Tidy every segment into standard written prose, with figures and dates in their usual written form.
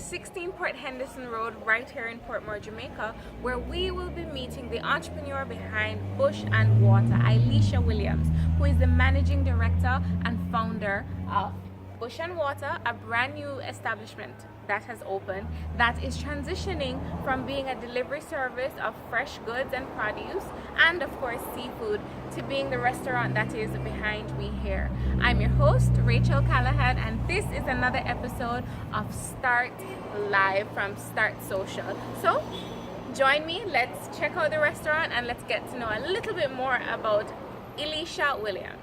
16 Port Henderson Road right here in Portmore, Jamaica, where we will be meeting the entrepreneur behind Bush and Water, Iiliesha Williams, who is the managing director and founder of Bush and Water, a brand new establishment that has opened that is transitioning from being a delivery service of fresh goods and produce and of course seafood to being the restaurant that is behind me here. I'm your host, Rachel Callahan, and this is another episode of Start Live from Start Social. So join me, let's check out the restaurant and let's get to know a little bit more about Iiliesha Williams.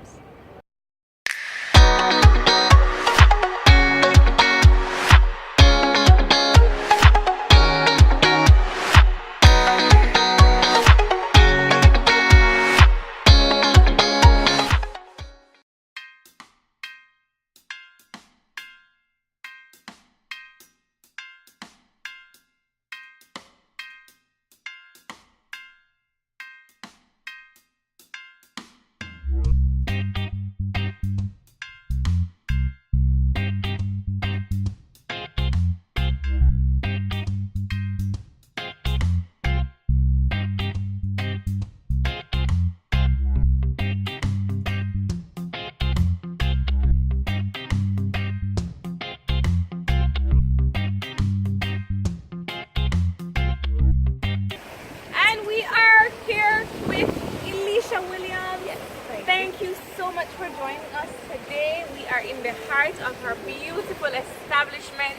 Iiliesha Williams, yes, thank you so much for joining us today. We are in the heart of her beautiful establishment.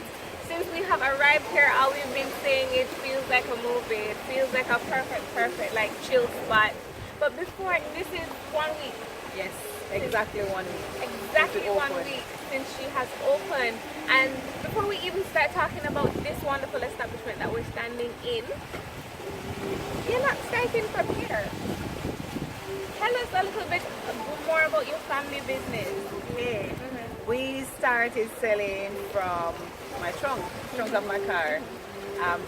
Since we have arrived here, all we've been saying, it feels like a movie. It feels like a perfect, like chill spot. But before, this is 1 week. Yes, exactly 1 week. Exactly 1 week since she has opened. And before we even start talking about this wonderful establishment that we're standing in, you're not starting from here. Tell us a little bit more about your family business. Okay. We started selling from my trunk of my car.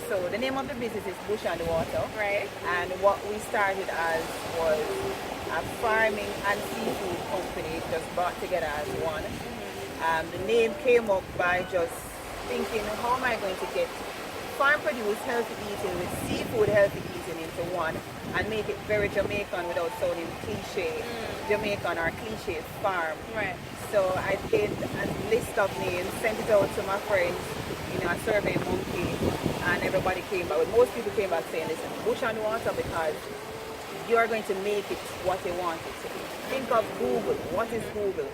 So the name of the business is Bush and Water. Right. And what we started as was a farming and seafood company just brought together as one. The name came up by just thinking, how am I going to get farm produce healthy eating with seafood healthy eating into one and make it very Jamaican without sounding cliche Jamaican or cliche farm. Right. So I did a list of names, sent it out to my friends, a survey monkey, and everybody came back. Well, most people came back saying, listen, Bush and Water, because you are going to make it what they want it to be. Think of Google. What is Google?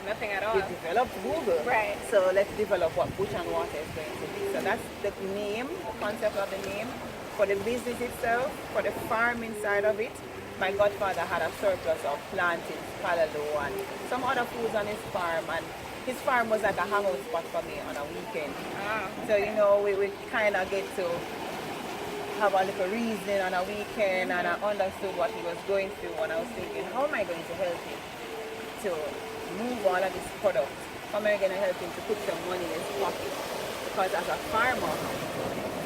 Nothing at all. We developed Google. Right. So let's develop what Bush and Water is going to be. So that's the name, the concept of the name. For the business itself, for the farming side of it, my godfather had a surplus of plantains, callaloo, and some other foods on his farm. And his farm was like a hangout spot for me on a weekend. Okay. So, we kind of get to have a little reasoning on a weekend, and I understood what he was going through, and I was thinking, how am I going to help him to move all of this product? How am I going to help him to put some money in his pocket? Because as a farmer,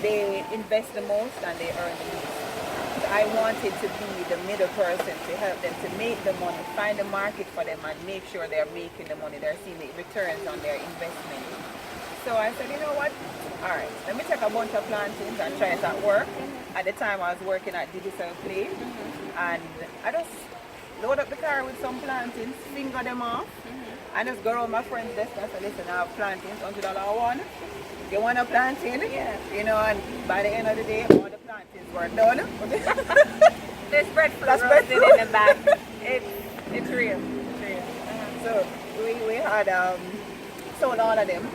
they invest the most and they earn the least. So I wanted to be the middle person to help them to make the money, find the market for them, and make sure they're making the money, they're seeing the returns on their investment. So I said, you know what? All right, let me take a bunch of plantains and try it at work. At the time I was working at Digital Play, and I just load up the car with some plantains, finger them off, and just go around my friend's desk and say, listen, I have plantains, $100 one. You want a plantain? Yeah. And by the end of the day, all the plantains were done. There's breadfruit That's roasted breadfruit. in the back. It's real. So we had sold all of them.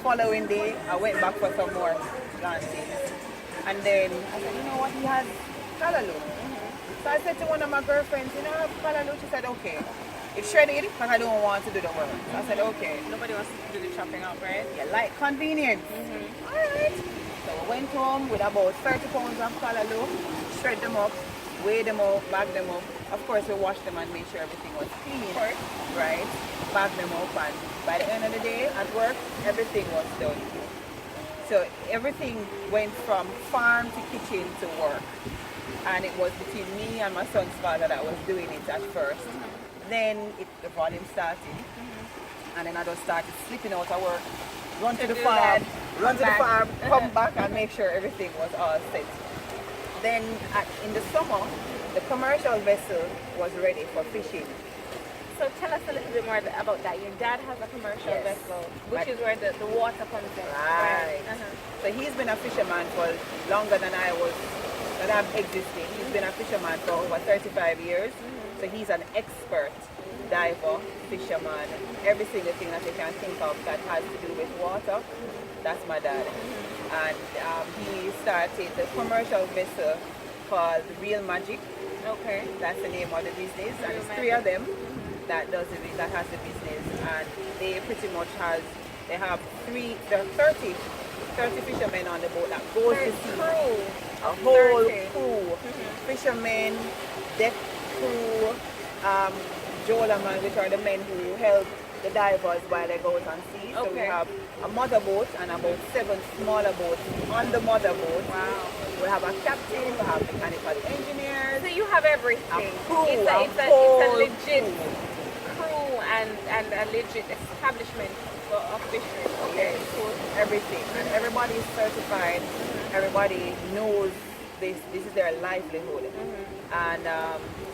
Following day, I went back for some more plantains. And then I said, you know what, he has callaloo. So I said to one of my girlfriends, I have callaloo. She said, okay. It's shredded because I don't want to do the work. So I said, okay. Nobody wants to do the chopping up, right? You like convenience. Alright. So we went home with about 30 pounds of callaloo, shred them up, weigh them up, bag them up. Of course, we washed them and made sure everything was clean. Right? Bag them up, and by the end of the day at work, everything was done. So everything went from farm to kitchen to work. And it was between me and my son's father that was doing it at first. Then the volume started, and then I just started slipping out of work, run to the farm, run to the back. farm, come back and make sure everything was all set. Then in the summer, the commercial vessel was ready for fishing. So tell us a little bit more about that. Your dad has a commercial Yes. vessel, which is where the water comes in. Right. Uh-huh. So he's been a fisherman for longer than I'm existing. He's been a fisherman for over 35 years. So he's an expert diver, fisherman, every single thing that you can think of that has to do with water. That's my dad. And he started the commercial vessel called Real Magic. Okay. That's the name of the business, and Real it's Magic. 3 of them that has the business, and they pretty much they have 30 fishermen on the boat that goes to sea. A whole 30. crew, fishermen, deck crew, jolerman, which are the men who help the divers while they go out on sea. So we Okay. have a mother boat and about 7 smaller boats on the mother boat. Wow. We have a captain, we have mechanical engineers. So you have everything. A crew, it's a whole legit crew. crew and a legit establishment of fishery. Okay, Yes, cool. everything. And everybody is certified. Everybody knows this is their livelihood. And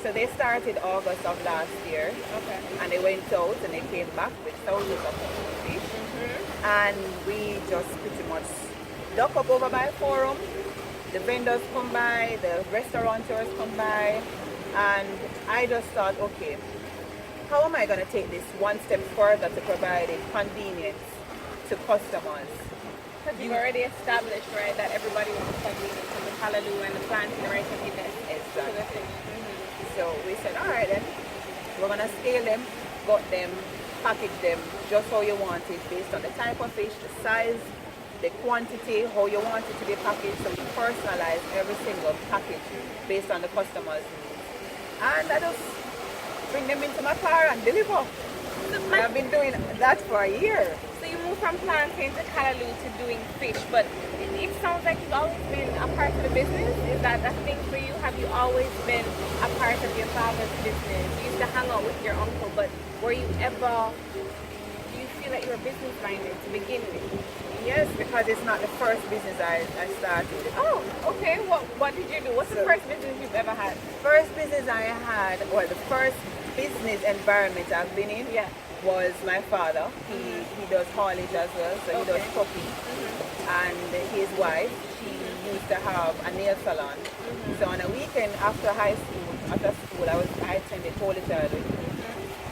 so they started August of last year. Okay. And they went out and they came back with thousands of fish. And we just pretty much dock up over by Forum. The vendors come by, the restaurateurs come by, and I just thought, okay, how am I going to take this one step further to provide a convenience to customers? Because you've already established, right, that everybody wants convenience and the hallelujah and the planting the right convenience. Exactly. So we said, all right then, we're going to scale them, gut them, package them just how you want it, based on the type of fish, the size, the quantity, how you want it to be packaged. So we personalize every single package based on the customer's needs. And I just bring them into my car and deliver. And I've been doing that for a year. So you moved from planting to Callaloo to doing fish, but it sounds like you've always been a part of the business. Is that a thing for you? Have you always been a part of your father's business? You used to hang out with your uncle, but do you feel like you were business minded to begin with? Yes, because it's not the first business I started. Oh, okay. What did you do? What's the first business you've ever had? First business I had, or the first business environment I've been in, was my father. He does haulage as well, so he does trucking. And his wife, she used to have a nail salon. So on a weekend after school, I attended Holy Child.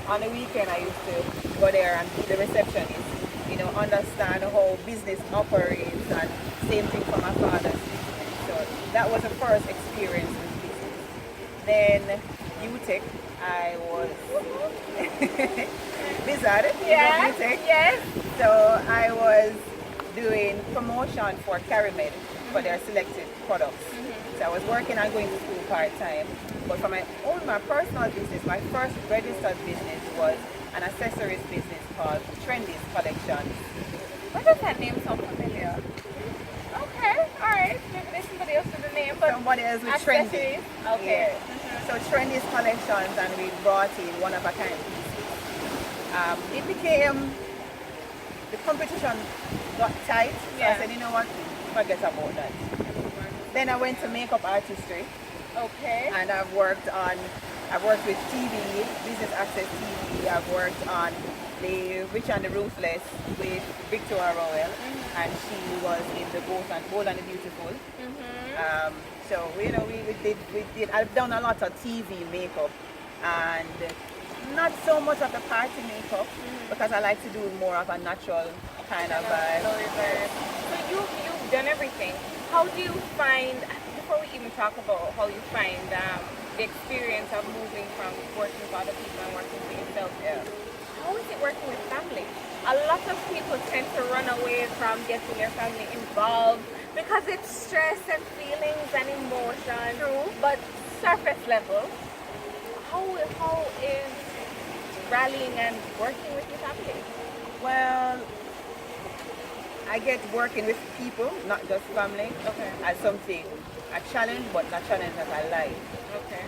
On the weekend I used to go there and be the receptionist, understand how business operates, and same thing for my father's business. So that was the first experience with business. Then UTech, I was Bizarre, UTech. Yes. So I was doing promotion for Carimed for their selected products. So I was working and going to school part-time. But for my personal business, my first registered business was an accessories business called Trendy's Collections. Why does that name sound familiar? Okay, alright. Maybe there's somebody else with the name, but Somebody else with Trendy. accessories. Okay. Yeah. So Trendy's Collections, and we brought in one-of-a-kind pieces. It became, the competition got tight, so I said, you know what, forget about that. Then I went to makeup artistry. Okay. And I've worked with TV, Business Access TV. I've worked on The Rich and the Ruthless with Victoria Royal, and she was in the Bold and the Beautiful. So we did. I've done a lot of TV makeup, and not so much of the party makeup, because I like to do more of a natural kind of vibe. So you've done everything. How do you find, before we even talk about how you find the experience of moving from working for other people and working for yourself, how is it working with family? A lot of people tend to run away from getting their family involved because it's stress and feelings and emotion. True. But surface level, how is rallying and working with your family? Well, I get working with people, not just family, as something, a challenge, but not challenge that I like. Okay.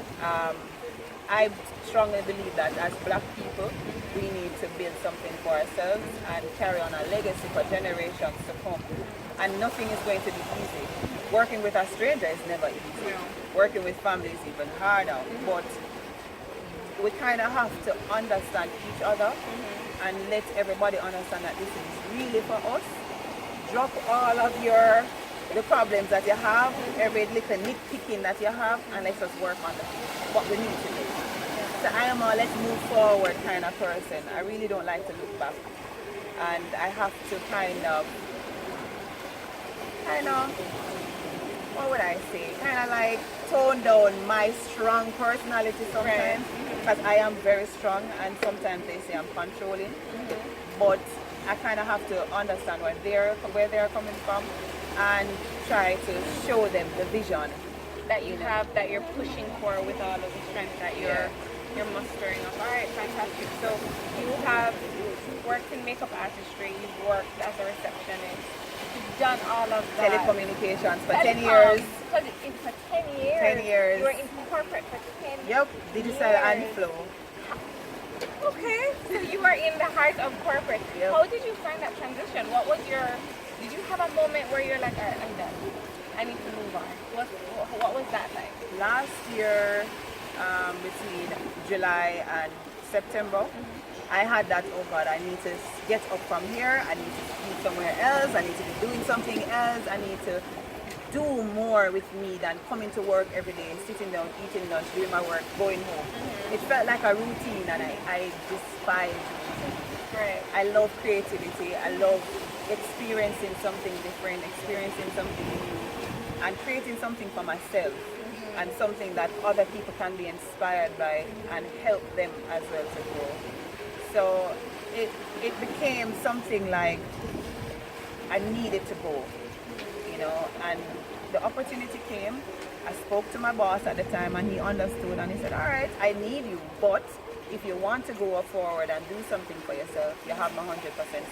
I strongly believe that as Black people, we need to build something for ourselves and carry on a legacy for generations to come. And nothing is going to be easy. Working with a stranger is never easy. Working with family is even harder. But we kind of have to understand each other and let everybody understand that this is really for us. Drop all of the problems that you have, every little nitpicking that you have, and let's just work on what we need to do. So I am a let's move forward kind of person. I really don't like to look back. And I have to kind of, what would I say? Kind of like tone down my strong personality sometimes. Because I am very strong and sometimes they say I'm controlling. But I kind of have to understand where they're coming from and try to show them the vision that you have, that you're pushing for with all of the strength that you're mustering up. All right, fantastic. So you have worked in makeup artistry, you've worked as a receptionist, you've done all of that. Telecommunications for 10 years. For 10 years. 10 years. You were in corporate for 10 years. Yep, digital and flow. Okay, so you were in the heart of corporate. Yep. How did you find that transition? Did you have a moment where you're like, all right, I'm done, I need to move on? What was that like? Last year, between July and September, I had that, oh God, I need to get up from here, I need to be somewhere else, I need to be doing something else, I need to do more with me than coming to work every day, sitting down, eating lunch, doing my work, going home. It felt like a routine and I despise routine. Right. I love creativity, I love experiencing something different, experiencing something new, and creating something for myself and something that other people can be inspired by and help them as well to grow. So it became something like I needed to go, and the opportunity came. I spoke to my boss at the time and he understood and he said, all right, I need you, but if you want to go forward and do something for yourself, you have my 100%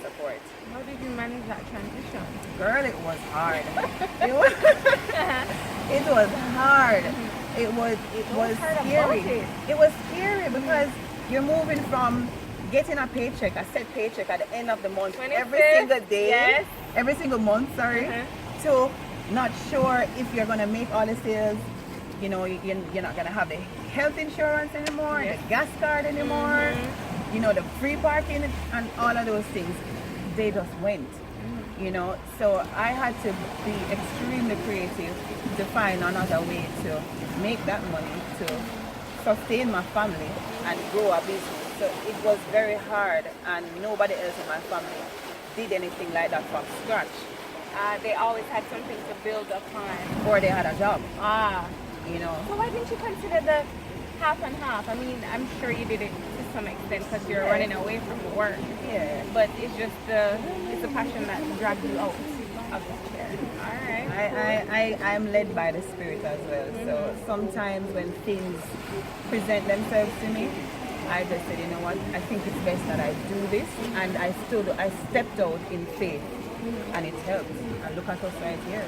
support. How did you manage that transition? Girl, it was hard. It was hard. It was scary. It was scary because you're moving from getting a paycheck, a set paycheck at the end of the month, every single day, every single month, to not sure if you're going to make all the sales. You're not going to have the health insurance anymore, the gas card anymore, the free parking and all of those things. They just went, So I had to be extremely creative to find another way to make that money, to sustain my family and grow a business. So it was very hard and nobody else in my family did anything like that from scratch. They always had something to build upon. Or they had a job. So why didn't you consider the half and half? I mean, I'm sure you did it to some extent because you're running away from the work. Yeah. But it's just it's the passion that dragged you out of this chair. All right. I'm led by the Spirit as well. So sometimes when things present themselves to me, I just said, you know what, I think it's best that I do this. And I stepped out in faith. And it helped. And look at us right here.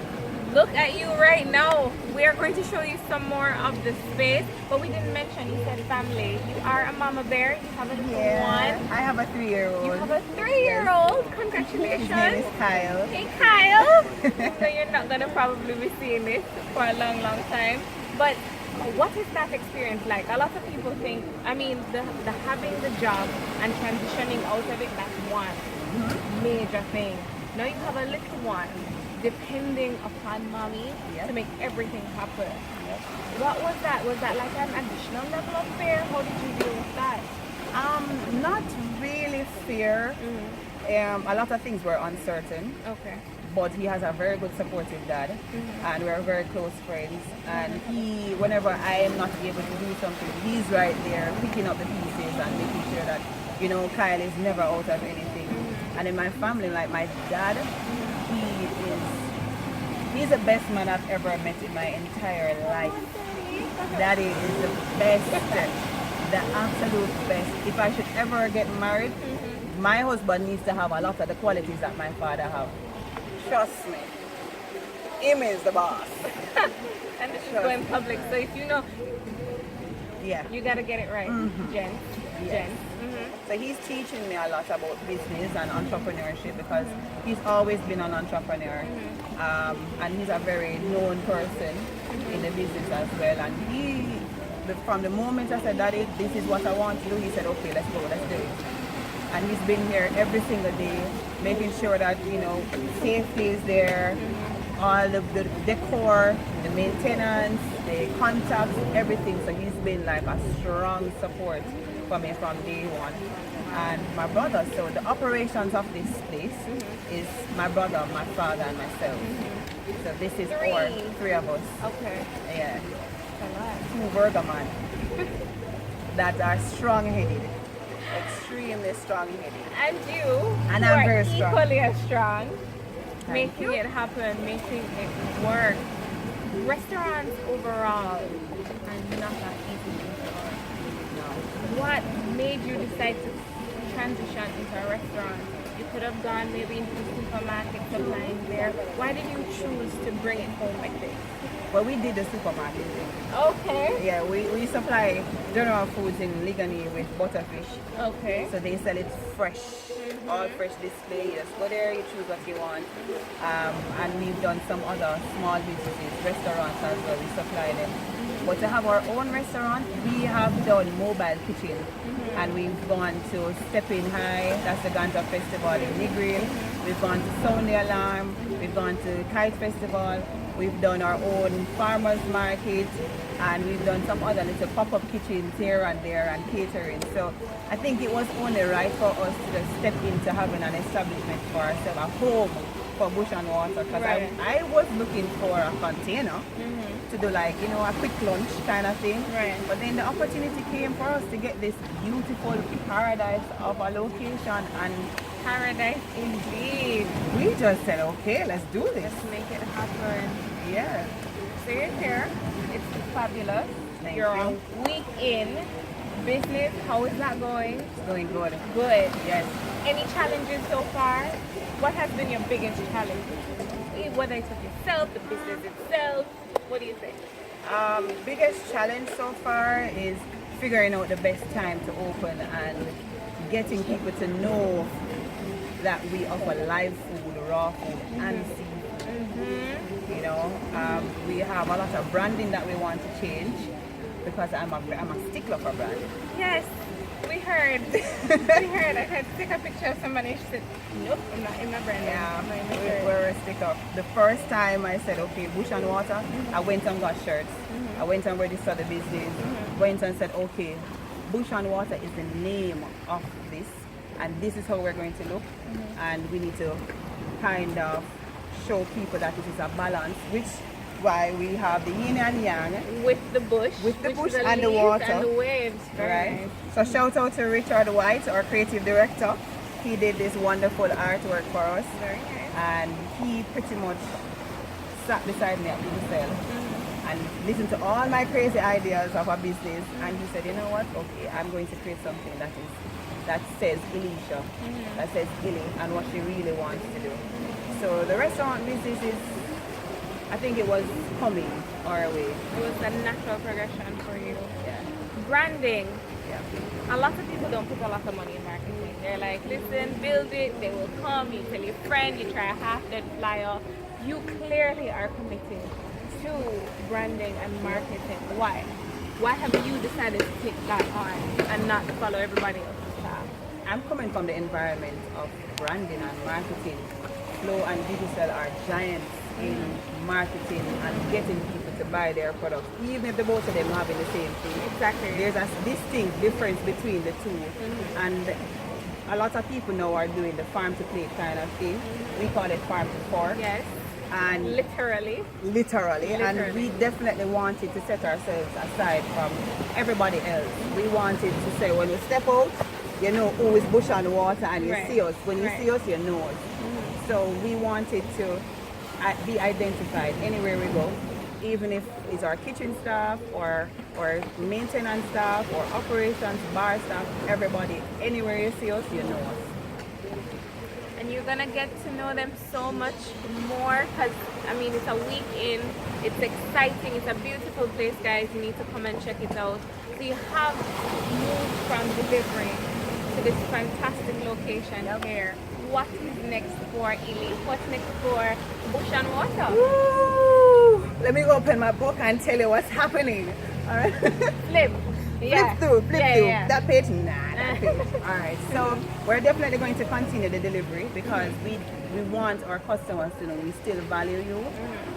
Look at you right now. We are going to show you some more of the space, but we didn't mention, you said family. You are a mama bear. You have a little one. I have a 3-year-old. You have a 3-year-old. Congratulations. His name is Kyle. Hey, Kyle. So you're not going to probably be seeing this for a long, long time. But what is that experience like? A lot of people think, the having the job and transitioning out of it, that's one major thing. Now you have a little one, depending upon mommy to make everything happen. What was that? Was that like an additional level of fear? How did you deal with that? Not really fear. A lot of things were uncertain. Okay. But he has a very good supportive dad, and we're very close friends. And whenever I am not able to do something, he's right there picking up the pieces and making sure that, Kyle is never out of anything. And in my family, like my dad, he's the best man I've ever met in my entire life. Daddy is the best, the absolute best. If I should ever get married, my husband needs to have a lot of the qualities that my father have. Trust me. Him is the boss. And this is going public, so if you know, you gotta get it right, Jen. Yes. So he's teaching me a lot about business and entrepreneurship because he's always been an entrepreneur, and he's a very known person in the business as well. And from the moment I said, Daddy, this is what I want to do, he said, okay, let's go, let's do it. And he's been here every single day, making sure that, you know, safety is there, all the decor, the maintenance, the contacts, everything. So he's been like a strong support for me from day one. And my brother, so the operations of this place is my brother, my father, and myself. So this is three of us. Okay. Yeah. Two burger man that are strong-headed, extremely strong-headed. And you, And who I'm are very strong. equally as strong, Thank making you. it happen, making it work. Restaurants overall are not that easy to run. No. What made you decide to transition into a restaurant? You could have gone maybe into the supermarket, supplying there. Why did you choose to bring it home like this? Well, we did the supermarket thing. Okay. Yeah, we supply general foods in Ligani with butterfish. Okay. So they sell it fresh, all fresh display. You just go there, you choose what you want. And we've done some other small businesses, restaurants as well, we supply them. But to have our own restaurant, we have done mobile kitchen. And we've gone to Stepping High, that's the Ganja Festival in Negril. We've gone to Sound the Alarm, we've gone to Kite Festival. We've done our own farmers market, and we've done some other little pop-up kitchens here and there and catering. So I think it was only right for us to just step into having an establishment for ourselves, a home for Bush and Water. Because I was looking for a container to do like, you know, a quick lunch kind of thing. Right. But then the opportunity came for us to get this beautiful paradise of a location, and Paradise indeed. we just said, okay, let's do this. Let's make it happen. Yeah. So you're here. It's fabulous. Thank You're you. a week in business. How is that going? It's going good. Good. Yes. Any challenges so far? What has been your biggest challenge? Whether it's with yourself, the business itself. What do you think? Biggest challenge so far is figuring out the best time to open and getting people to know that we offer live food, raw food, and seafood. You know, we have a lot of branding that we want to change because I'm a stickler for brand. Yes, we heard. We heard. I had to take a picture of somebody. She said, nope, I'm not in my brand. Yeah, I'm not in my shirt." we're a sticker. The first time I said, okay, Bush and Water, I went and got shirts. I went and registered the business. Went and said, okay, Bush and Water is the name of this, and this is how we're going to look. And we need to kind of show people that it is a balance, which why we have the yin and yang With the bush. with the which bush is the and the leaves water. And the waves. Very Right. nice. So shout out to Richard White, our creative director. He did this wonderful artwork for us, Very nice. and he pretty much sat beside me at the cell and listened to all my crazy ideas of a business. And he said, you know what? Okay, I'm going to create something that says Iiliesha, that says Ili, and what she really wants to do. So the restaurant business is, I think it was coming our way. It was a natural progression for you. Yeah. Branding. Yeah. A lot of people don't put a lot of money in marketing. They're like, listen, build it, they will come, you tell your friend, you try a half-dead flyer. You clearly are committing to branding and marketing. Why? Why have you decided to take that on and not follow everybody else's path? I'm coming from the environment of branding and marketing. Flow and Digital are giants in marketing and getting people to buy their products, even if the both of them are having the same thing. Exactly. There's a distinct difference between the two. And a lot of people now are doing the farm to plate kind of thing. We call it farm to fork. Yes. And Literally. Literally, and we definitely wanted to set ourselves aside from everybody else. We wanted to say, when we step out, you know who is Bush and Water, and you Right. see us. When you Right. see us, you know us. So we wanted to be identified anywhere we go, even if it's our kitchen staff or maintenance staff or operations, bar staff, everybody, anywhere you see us, you know us. And and you're gonna get to know them so much more, because I mean it's a week in, it's exciting, it's a beautiful place, guys. You need to come and check it out. So you have moved from delivery to this fantastic location here. What is next for Iili? What's next for Bush and Water? Woo! Let me open my book and tell you what's happening. All right. Flip. Yeah. Flip through. Yeah. That page, that page. All right. So we're definitely going to continue the delivery because we want our customers to know we still value you,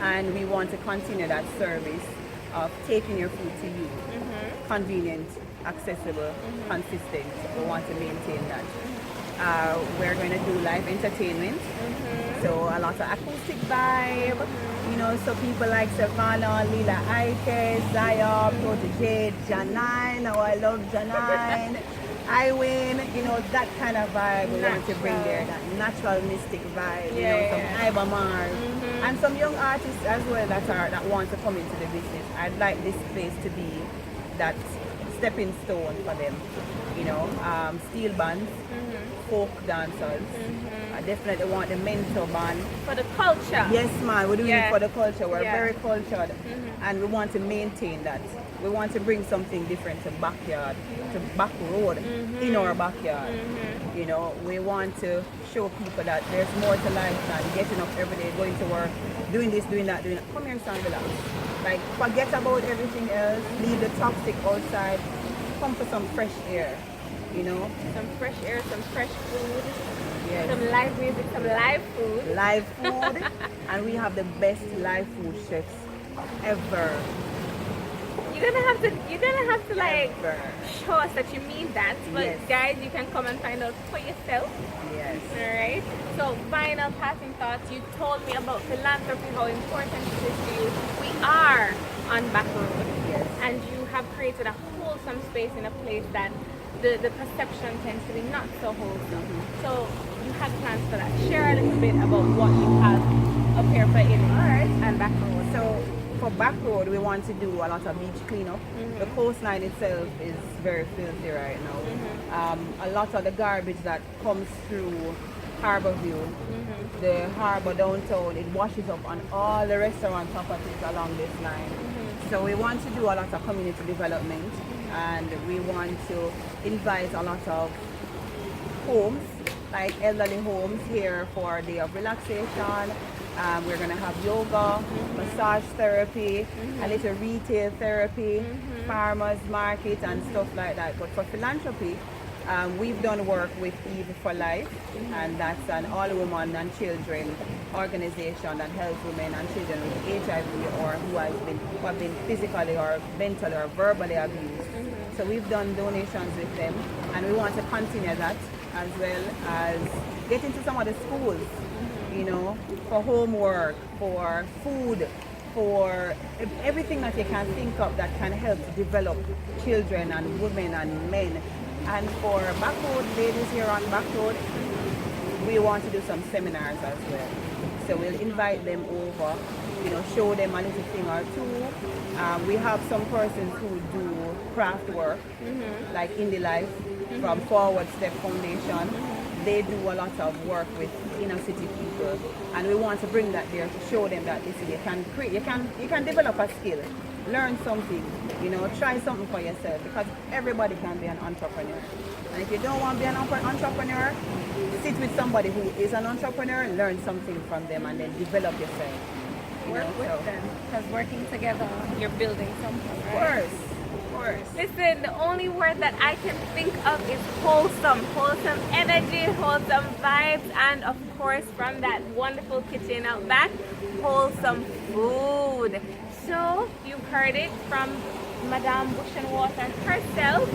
and we want to continue that service of taking your food to you, convenient, accessible, consistent. We want to maintain that. We're going to do live entertainment, so a lot of acoustic vibe, you know, so people like Savannah, Lila Ike, Zaya, Protege, Janine, oh I love Janine, Iwin, you know, that kind of vibe we want to bring there, that natural mystic vibe, you know, some Iba Mars, and some young artists as well that want to come into the business. I'd like this place to be that stepping stone for them, you know, steel bands, folk dancers. I definitely want the mentor band. For the culture. Yes, man, we're doing it for the culture. We're very cultured, and we want to maintain that. We want to bring something different to backyard, to back road, in our backyard. You know, we want to show people that there's more to life than getting up every day, going to work, doing this, doing that, doing that. Come here and stand relax. Like, forget about everything else, leave the toxic outside, come for some fresh air, you know? Some fresh air, some fresh food, yes. Some live music, some live food. Live food, and we have the best live food chefs ever. You're gonna have to like Ever. show us that you mean that. But Yes. guys, you can come and find out for yourself. Yes. Alright. So final passing thoughts. You told me about philanthropy, how important it is to you. We are on Back Road. Yes. And you have created a wholesome space in a place that the perception tends to be not so wholesome. So you have plans for that. Share a little bit about what you have up here for Iili and Back Road. So for Back Road, we want to do a lot of beach cleanup. The coastline itself is very filthy right now. A lot of the garbage that comes through Harbour View, the harbour downtown, it washes up on all the restaurant properties along this line. So we want to do a lot of community development, and we want to invite a lot of homes, like elderly homes here for a day of relaxation. We're going to have yoga, massage therapy, a little retail therapy, farmers market and stuff like that. But for philanthropy, we've done work with Eve for Life, and that's an all-women and children organization that helps women and children with HIV or who have been physically or mentally or verbally abused. So we've done donations with them, and we want to continue that, as well as get into some of the schools, you know, for homework, for food, for everything that you can think of that can help to develop children and women and men. And for Back Road ladies here on Back Road, we want to do some seminars as well. So we'll invite them over, you know, show them a little thing or two. We have some persons who do craft work, like Indie Life from Forward Step Foundation. They do a lot of work with inner city people, and we want to bring that there to show them that listen, you can develop a skill, learn something, you know, try something for yourself, because everybody can be an entrepreneur. And if you don't want to be an entrepreneur, sit with somebody who is an entrepreneur and learn something from them, and then develop yourself. Work with them, because working together, you're building something, right? Of course. Listen, the only word that I can think of is wholesome. Wholesome energy, wholesome vibes, and of course from that wonderful kitchen out back, wholesome food. So you've heard it from Madame Bush and Water herself.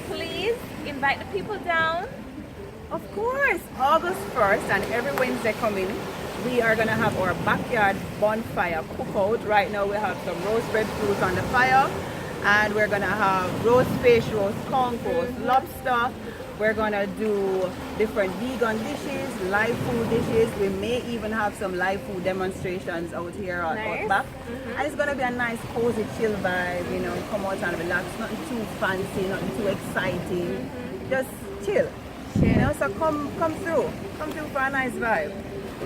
Please invite the people down. Of course, August 1st and every Wednesday coming, we are going to have our backyard bonfire cookout. Right now we have some roast breadfruit on the fire, and we're going to have roast fish, roast conch, roast lobster. We're going to do different vegan dishes, live food dishes. We may even have some live food demonstrations out here out back. And it's going to be a nice cozy chill vibe, you know, come out and relax. Nothing too fancy, nothing too exciting. Just chill. You know, so come through for a nice vibe.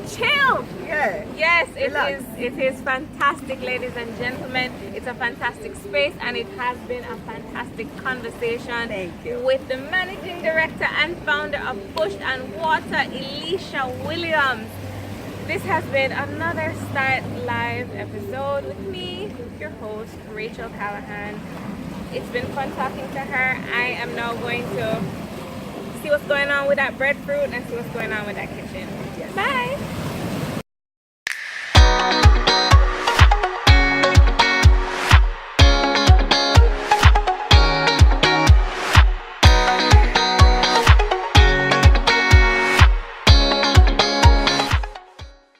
Chill. Yeah. Yes, Relax. it is fantastic, ladies and gentlemen. It's a fantastic space, and it has been a fantastic conversation. Thank you. With the managing director and founder of Bush and Water, Iiliesha Williams. This has been another Start Live episode with me, your host, Rachel Callahan. It's been fun talking to her. I am now going to see what's going on with that breadfruit and see what's going on with that kitchen. Yes. Bye.